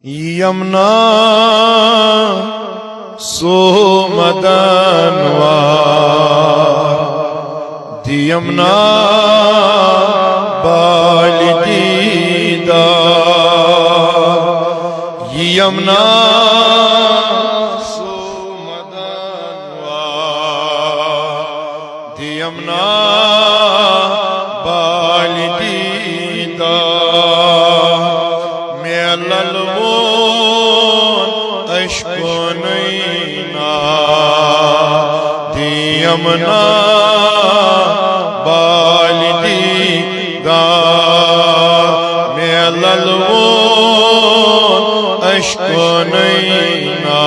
यमुना सोमदनवार दी यमुना बालिदीदार यमुना सोमदनवार दी यमुना बालिदीदार मैं ललवोन अशकोनैना दी यमुना बालिदीदार मैं ललवोन अशकोनैना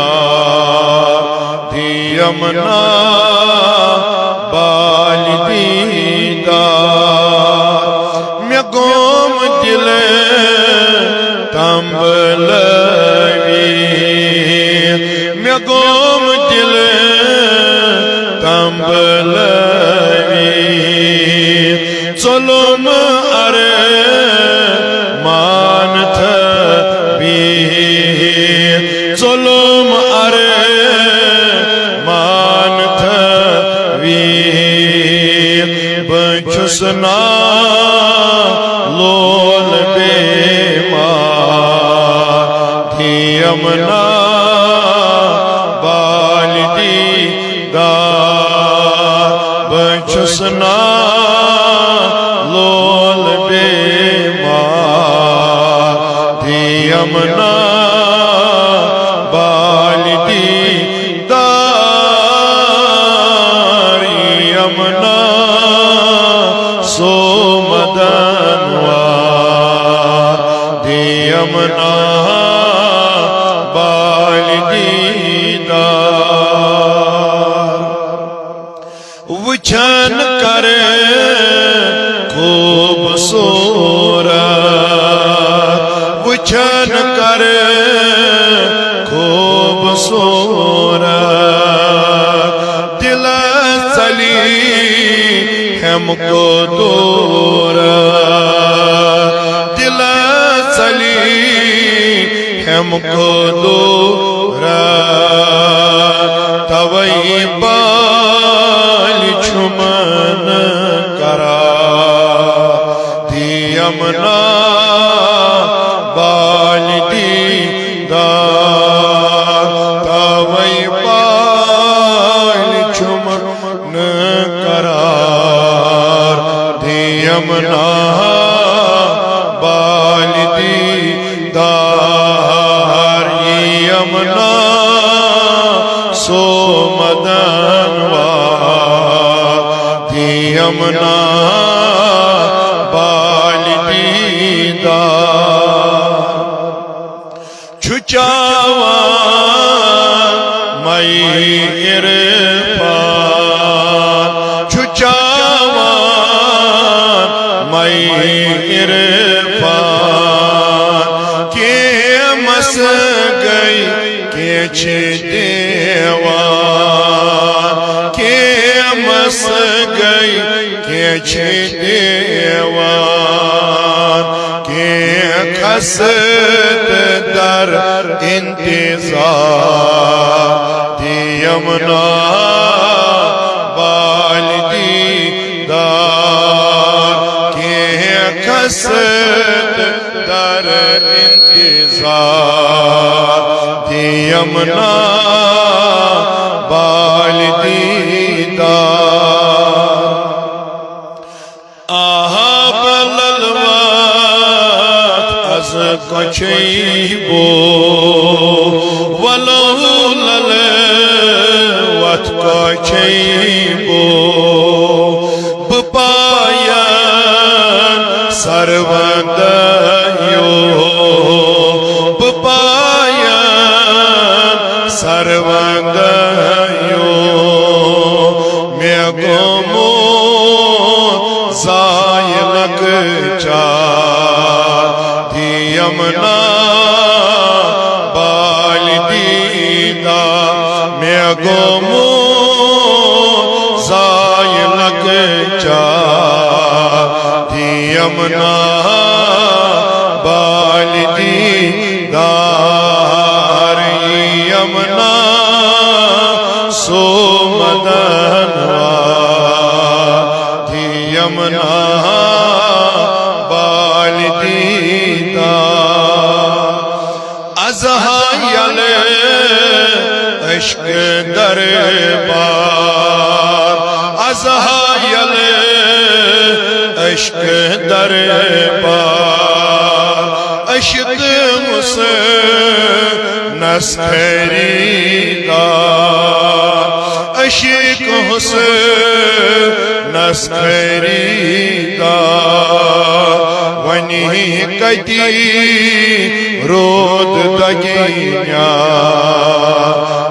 दी यमुना बालिदीदार मैं गोम दिले तंबलवी मैं गोम दिले तंबलवी चलोम अरे मानथ भी चलोम अरे मानथ भी बचुसना लोल बेमार दी यमुना बालिदीदार बचुसना लोल बेमार दी यमुना बालिदीदार यमुना सोमदनवार दी यमुना बालिदीदार वचन करे खूबसूरत वचन करे खूबसूरत दिल चली हमको दूर दिल चली हमको दूर तवई बाल छुमन करा दी यमुना बालिदीदार तवई बाल छुमन करा यमुना बालिदीदार यमुना सोमदनवार दी यमुना बालिदीदार छुचावा मई इरफान छुचावा मई इरफान के मस गई के छे देवान के मस गई के छे देवान के खसत दर इंतजार दी यमुना बालिदीदार खसत दर इंतजार दी यमुना बालिदीदार आहा बललवात अज कचैबो वलो ललवत कचैबो बपाया सर्वदयो बपाया सर्वदयो मैं गोमो जायलक चार दी यमुना बालिदीदार मैं गोमो जायलक चार दी यमुना बालिदीदार अजहा यले इश्क दरबार अजहा यले इश्क दरबार इश्क मुसे नस्खरीदार इश्क मुसे नस्खरीदार वनी कती रोद दगिया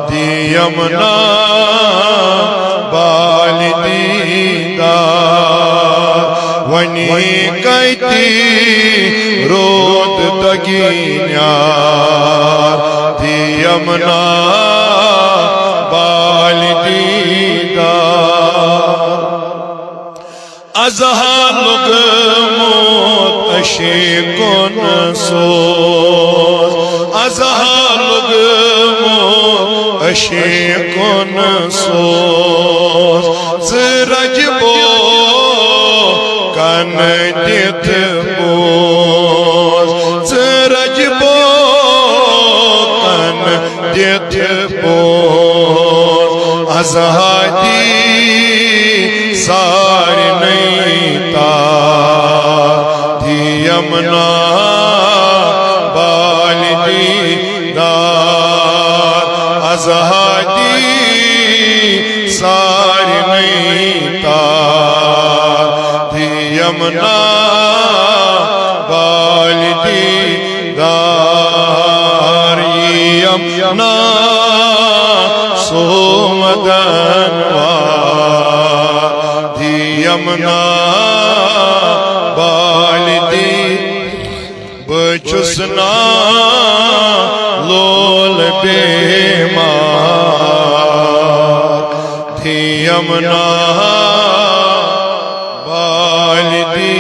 दियमना बालिदीदार वनी कती रोद दगिया दियमना बालिदीदार अजहा लोग मोत अशिकुन सोज अजहा लोग मोत अशिकुन सोज जरजबो कन दित बोज जरजबो कन दित बोज अजहा दी सार नहीं तार दियमना बालिदीदार अजहा दी सार नहीं तार दियमना बालिदीदार यमना सोमदनवार यमना बालिदी बचुसना लोल बेमार थी यमना बालिदी